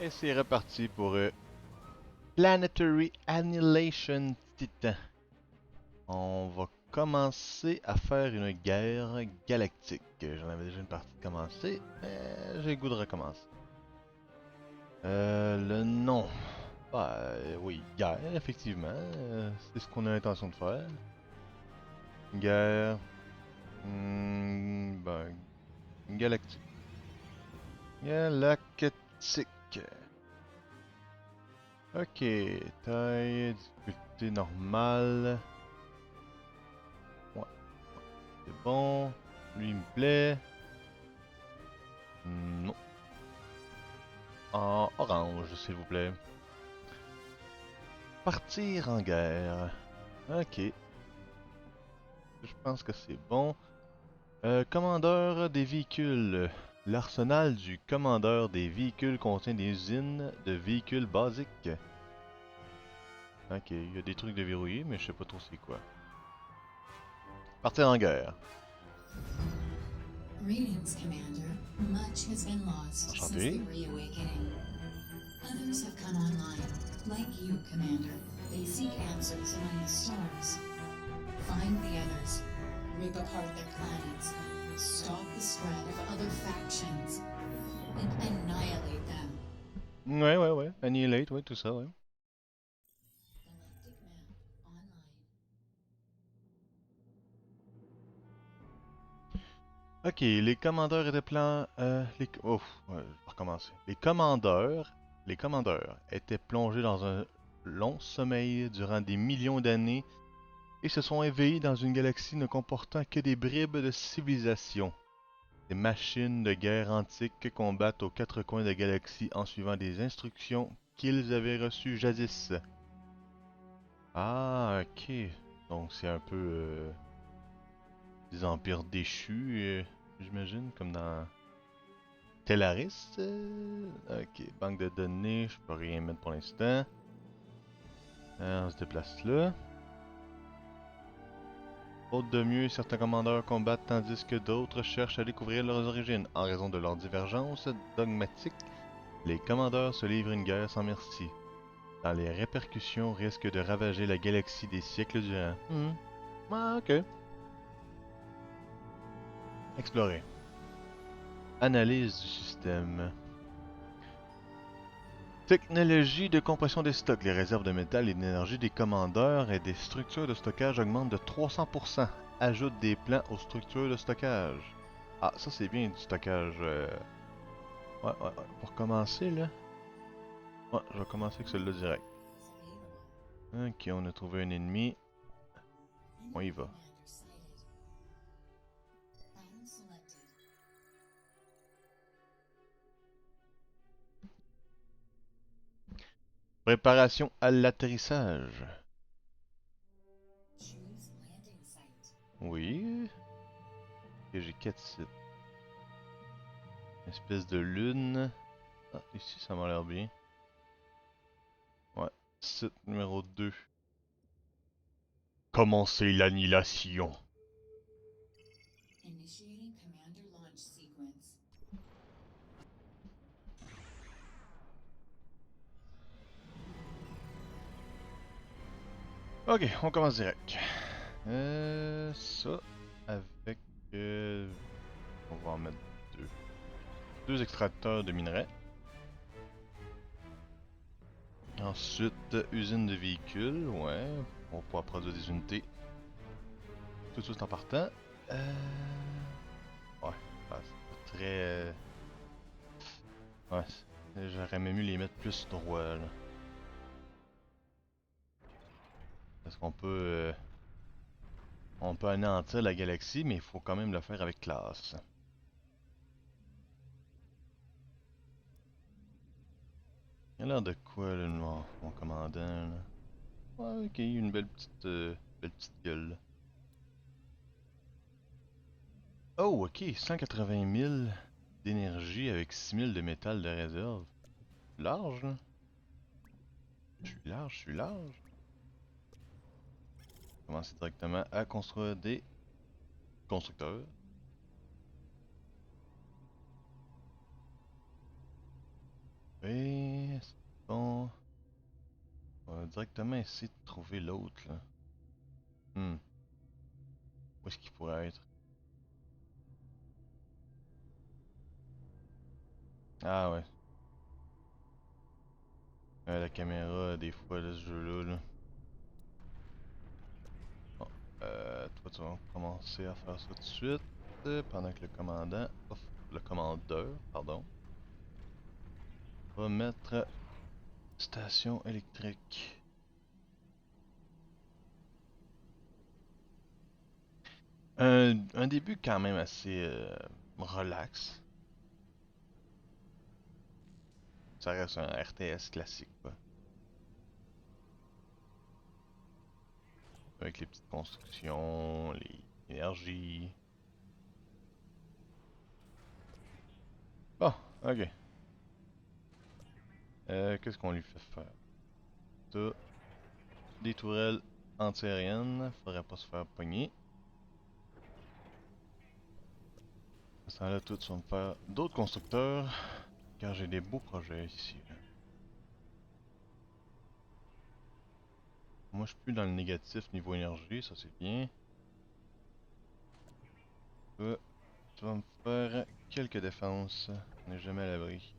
Et c'est reparti pour Planetary Annihilation Titan. On va commencer à faire une guerre galactique. J'en avais déjà une partie de commencer, mais j'ai le goût de recommencer. Le nom. Oui, guerre, effectivement. C'est ce qu'on a l'intention de faire. Guerre. Galactique. Galactique. Ok, taille, difficulté normale. Ouais, c'est bon. Lui, il me plaît. Non. En orange, s'il vous plaît. Partir en guerre. Ok, je pense que c'est bon. Commandeur des véhicules. L'arsenal du commandeur des véhicules contient des usines de véhicules basiques. Ok, il y a des trucs de verrouillés, mais je sais pas trop c'est quoi. Partir en guerre. Greetings, Commander. Much has been lost since the Enchanté. reawakening. Others have come online, like you, Commander. They seek answers among the stars. Find the others, rip apart their planets, stop the spread of other factions, and annihilate them. Ouais. Annihilate, ouais, tout ça, ouais. Galactic map online. Ok, les commandeurs étaient ouais, je vais recommencer. Les commandeurs étaient plongés dans un long sommeil durant des millions d'années et se sont éveillés dans une galaxie ne comportant que des bribes de civilisation. Des machines de guerre antiques combattent aux quatre coins de la galaxie en suivant des instructions qu'ils avaient reçues jadis. Ah, ok. Donc c'est un peu des empires déchus, j'imagine, comme dans Stellaris. Ok, banque de données, je peux rien mettre pour l'instant. On se déplace là. Faute de mieux, certains commandeurs combattent tandis que d'autres cherchent à découvrir leurs origines. En raison de leurs divergences dogmatiques, les commandeurs se livrent une guerre sans merci, dont les répercussions risquent de ravager la galaxie des siècles durant. Ah, ok. Explorer. Analyse du système. Technologie de compression des stocks. Les réserves de métal et d'énergie des commandeurs et des structures de stockage augmentent de 300%. Ajoute des plans aux structures de stockage. Ah, ça c'est bien du stockage. Ouais. Pour commencer là. Ouais, je vais commencer avec celui-là direct. Ok, on a trouvé un ennemi. On y va. Commander sighted. Pattern selected. Préparation à l'atterrissage. Choose landing site. Oui. Et j'ai 4 sites. Une espèce de lune. Ah, ici ça m'a l'air bien. Ouais. Site numéro 2. Commencer l'annihilation. Initiating Commander launch sequence. Ok, on commence direct. Ça, avec... on va en mettre deux. Deux extracteurs de minerais. Ensuite, usine de véhicules, ouais. On pourra produire des unités tout de suite en partant. Ouais, c'est pas très... ouais, j'aurais même mieux les mettre plus droit, là. Parce qu'on peut... on peut anéantir la galaxie, mais il faut quand même le faire avec classe. Il a l'air de quoi, là, mon commandant, là? Ouais, ok, une belle petite gueule. Oh, ok, 180 000 d'énergie avec 6 000 de métal de réserve. Large, là. Je suis large. Commencer directement à construire des constructeurs. Et c'est bon. On va directement essayer de trouver l'autre là. Hmm. Où est-ce qu'il pourrait être? Ah ouais. La caméra, des fois, de ce jeu-là. Là. Bon. Toi, tu vas commencer à faire ça tout de suite. Pendant que le commandant. Le commandeur, pardon. Va mettre station électrique. Un début quand même assez relax. Ça reste un RTS classique, quoi. Avec les petites constructions, les énergies. Bon, ok. Qu'est-ce qu'on lui fait faire? Ça, des tourelles antiaériennes, faudrait pas se faire pogner. À ce temps-là, tout, ça va me faire d'autres constructeurs, car j'ai des beaux projets ici. Là. Moi, je suis plus dans le négatif niveau énergie, ça c'est bien. Ça, tu vas me faire quelques défenses. On n'est jamais à l'abri.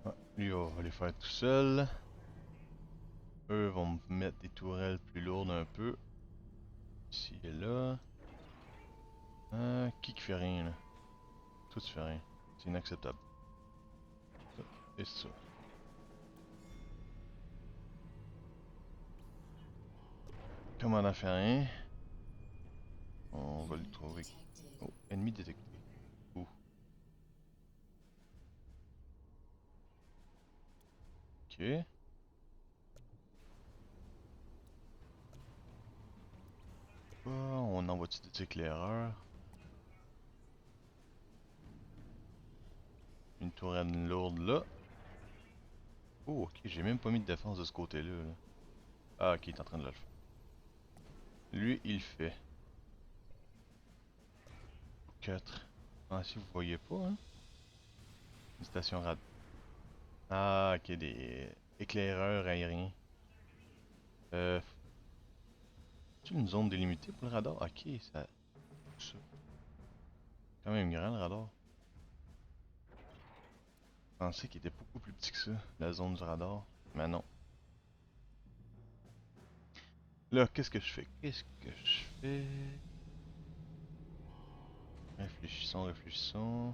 Ah, lui, on va les faire tout seul. Eux vont me mettre des tourelles plus lourdes un peu. Ici et là. Qui fait rien là? Toi tu fais rien. C'est inacceptable. Ça et ça. Commandant fait rien. On va le Enemy trouver. detected. Oh, ennemi détecté. Ouh. Ok. On envoie-tu des éclaireurs? Une tourelle lourde là. Oh, ok, j'ai même pas mis de défense de ce côté-là. Là. Ah, ok, il est en train de le faire. Lui, il fait. 4. Ah, si vous voyez pas, hein? Une station rad. Ah, ok, des éclaireurs aériens. Euh, c'est une zone délimitée pour le radar? Ok, ça. Quand même grand le radar. Je pensais qu'il était beaucoup plus petit que ça, la zone du radar. Mais non. Là, qu'est-ce que je fais? Qu'est-ce que je fais? Réfléchissons, réfléchissons.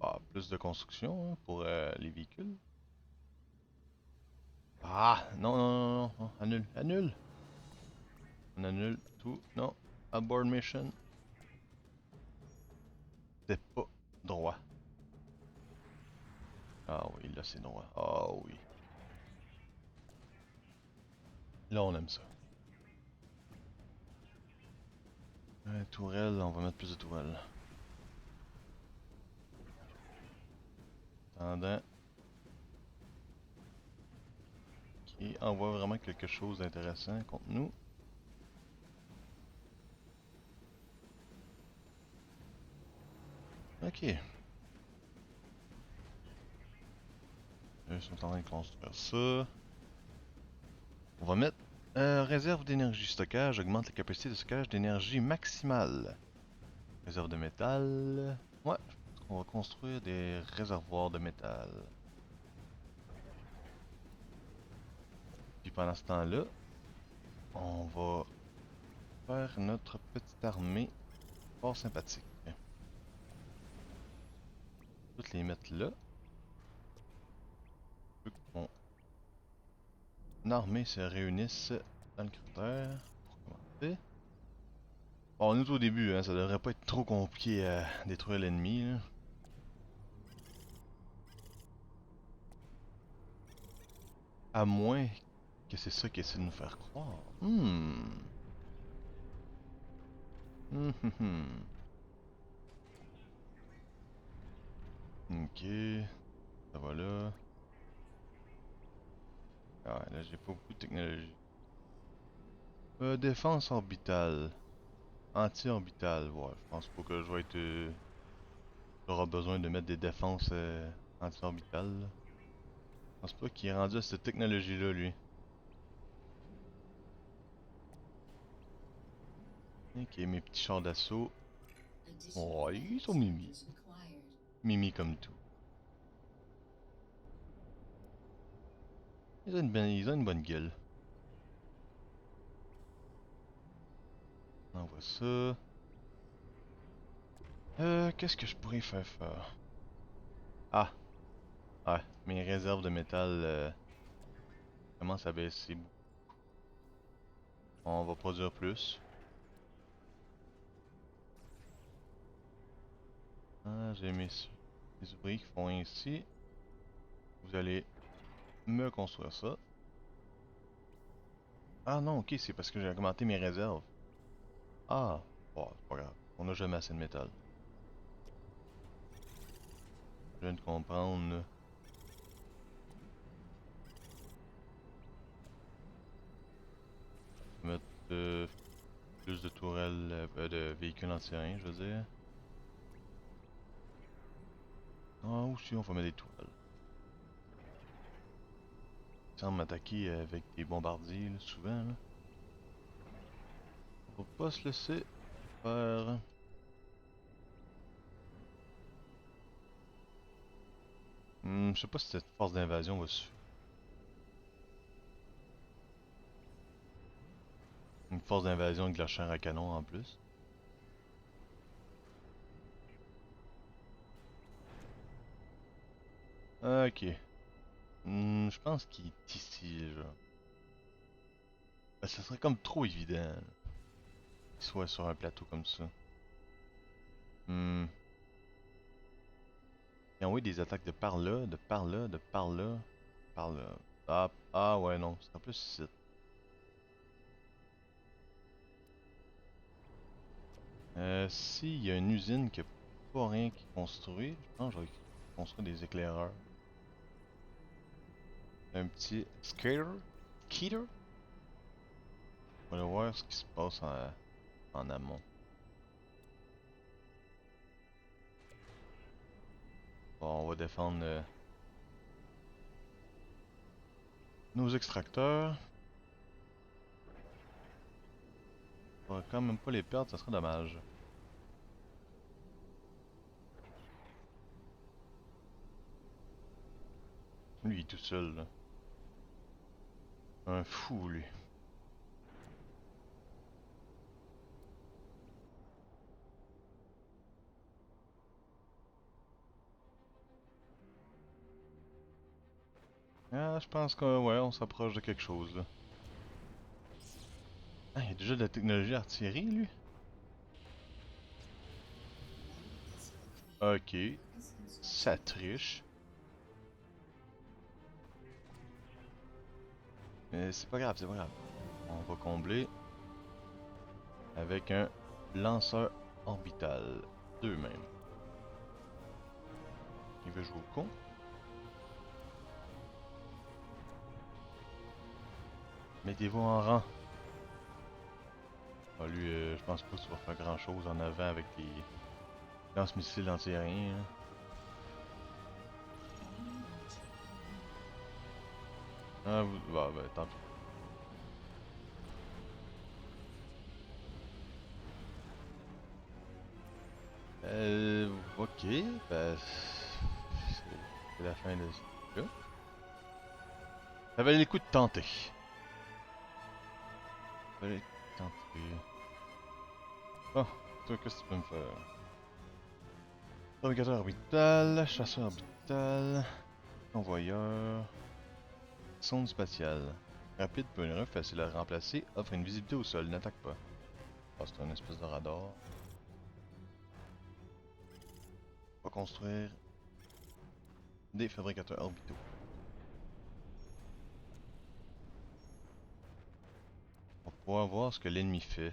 Ah, plus de construction hein, pour les véhicules. Ah, non, non, non, non, non, annule, annule. On annule tout. Non, abort mission. C'est pas droit. Ah oui, là c'est droit. Ah oui. Là on aime ça. Tourelle, on va mettre plus de tourelles. Attendant. Qui envoie vraiment quelque chose d'intéressant contre nous. Ok. Ils sont en train de construire ça. On va mettre réserve d'énergie stockage, augmente la capacité de stockage d'énergie maximale. Réserve de métal. Ouais, je pense qu'on va construire des réservoirs de métal. Puis pendant ce temps-là, on va faire notre petite armée fort sympathique. Toutes les mettre là. Pour que mon armée se réunisse dans le cratère. Pour commencer. Bon, on est au début, hein, ça devrait pas être trop compliqué à détruire l'ennemi. Là. À moins que c'est ça qui essaie de nous faire croire. Hmm. Ok, ça va là. Ah ouais, là j'ai pas beaucoup de technologie. Défense orbitale. Anti-orbitale, ouais. Je pense pas que je vais être... j'aurai besoin de mettre des défenses anti-orbitales, là. Je pense pas qu'il est rendu à cette technologie-là, lui. Ok, mes petits chars d'assaut. Additional Ouais, ils sont energy mimi. is required. Mimi comme tout. Ils ont une bonne gueule. On voit ça. Qu'est-ce que je pourrais faire? Ah, ouais, mes réserves de métal commencent à baisser beaucoup. On va produire plus. Ah, j'ai mes ouvriers qui font ainsi. Vous allez me construire ça. Ah non, ok, c'est parce que j'ai augmenté mes réserves. Ah, bon, c'est pas grave. On a jamais assez de métal. Je viens de comprendre, là. Mettre plus de tourelles, de véhicules anti-aériens, je veux dire. Ah, aussi, on va mettre des tourelles. Ils semblent m'attaquer avec des bombardiers, là, souvent, là. On va pas se laisser faire. Je sais pas si cette force d'invasion va suffire. Une force d'invasion avec de la chair à canon en plus. Ok. Je pense qu'il est ici, genre. Ben, ça serait comme trop évident, là, qu'il soit sur un plateau comme ça. Hmm. Il envoie des attaques de par là, de par là, de par là, par là. Ah ouais, non, c'est en plus ici. S'il y a une usine qui a pas rien qui construit, je pense que je vais construire des éclaireurs. Un petit Skeeter? On va voir ce qui se passe en amont. Bon, on va défendre nos extracteurs. On va quand même pas les perdre, ça serait dommage. Lui, il est tout seul, là. Un fou, lui. Ah, je pense que, ouais, on s'approche de quelque chose, là. Ah, il y a déjà de la technologie artillerie, lui? Ok, ça triche. Mais c'est pas grave, c'est pas grave. On va combler avec un lanceur orbital. Deux même. Il veut jouer au con. Mettez-vous en rang. Ah, lui, je pense pas que tu vas faire grand chose en avant avec tes lance-missiles anti-aériens, là. Ah, bah, tant pis. Ok, bah, c'est la fin de ce là. Ça valait le coup de tenter. Ça valait le coup de tenter. Oh, toi, qu'est-ce que tu peux me faire? Navigateur orbital, chasseur orbital, convoyeur, sonde spatiale. Rapide, polygraphe, facile à remplacer, offre une visibilité au sol, n'attaque pas. Ah, c'est un espèce de radar. On va construire des fabricateurs orbitaux. On va pouvoir voir ce que l'ennemi fait.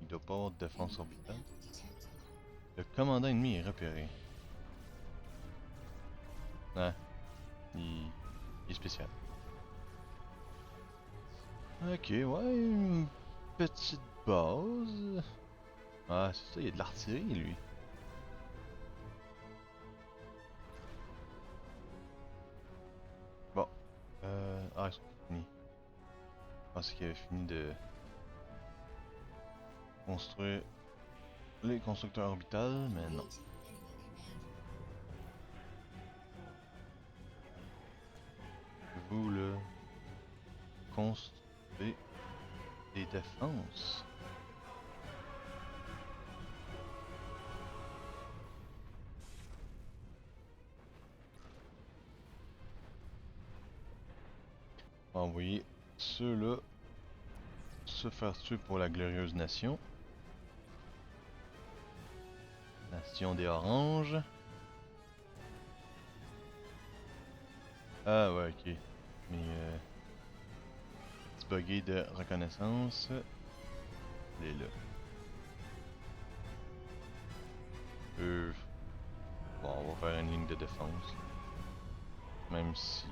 Il doit pas avoir de défense Enemy orbitale. commander detected. Le commandant ennemi est repéré. Ah, il est spécial. Ok, ouais, une petite base. Ah, c'est ça, il y a de l'artillerie, lui. Bon. Ah, ils sont finis. Je pensais qu'il avait fini de construire les constructeurs orbitales, mais non. Awaiting enemy Vous, là, construisez des défenses. Envoyer ceux-là se faire tuer pour la glorieuse nation. Nation des oranges. Ah ouais, ok. Mais petit buggy de reconnaissance. Elle est là. Bon, on va faire une ligne de défense. Même si,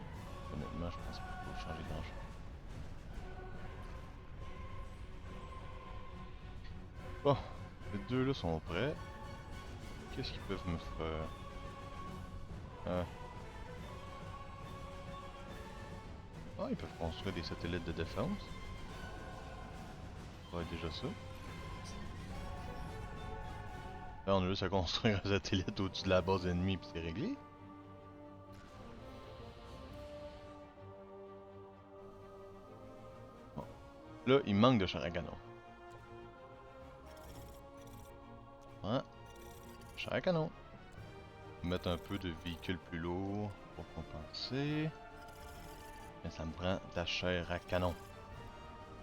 honnêtement, je pense pas qu'il faut changer grand chose. Bon, les deux là sont prêts. Qu'est-ce qu'ils peuvent me faire? Ah. Ah, ils peuvent construire des satellites de défense. Ça va être déjà ça. Là, on a juste à construire un satellite au-dessus de la base ennemie puis c'est réglé. Bon. Là, il manque de chars à canon. Hein? Chars à canon. Mettre un peu de véhicules plus lourds pour compenser. Mais ça me prend de la chair à canon.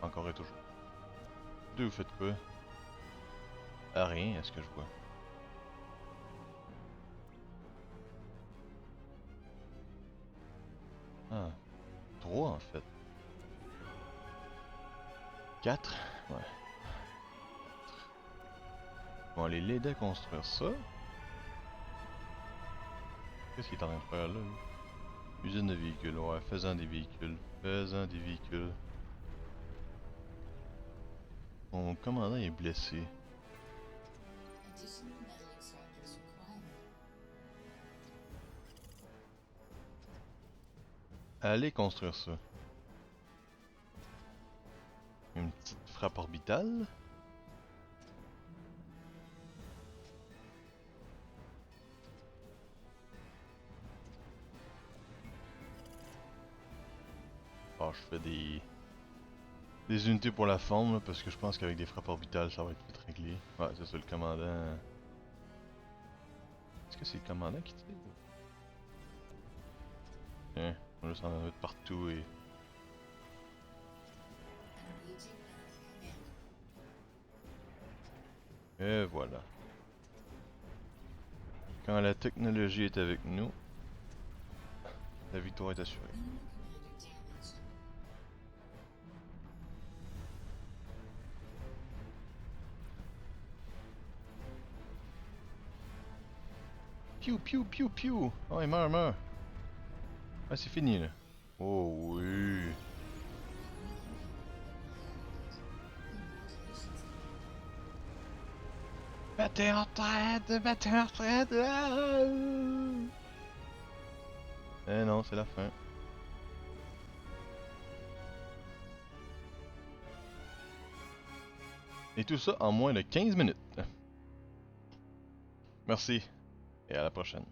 Encore et toujours. Deux, vous faites quoi? Ah, rien, est-ce que je vois? Ah, trois en fait. Quatre? Ouais. Bon, aller l'aider à construire ça. Qu'est-ce qu'il est en train de faire là, lui? Usine de véhicules, ouais, faisant des véhicules. Faisant des véhicules. Mon commandant est blessé. additional metal extractors required. Allez construire ça. Une petite frappe orbitale. Ah, je fais des unités pour la forme, là, parce que je pense qu'avec des frappes orbitales, ça va être vite réglé. Ouais, c'est ça, le commandant. Est-ce que c'est le commandant qui tire? Tiens, on va juste en mettre partout et... Awaiting enemy command. Et voilà. Quand la technologie est avec nous, la victoire est assurée. Enemy commander damaged. Piou, piou, piou, piou! Oh, il meurt, meurt! Ah, c'est fini, là. Oh, oui! Battez en traite! Battez en traite! Ah! Eh non, c'est la fin. Et tout ça en moins de 15 minutes. Merci, et à la prochaine.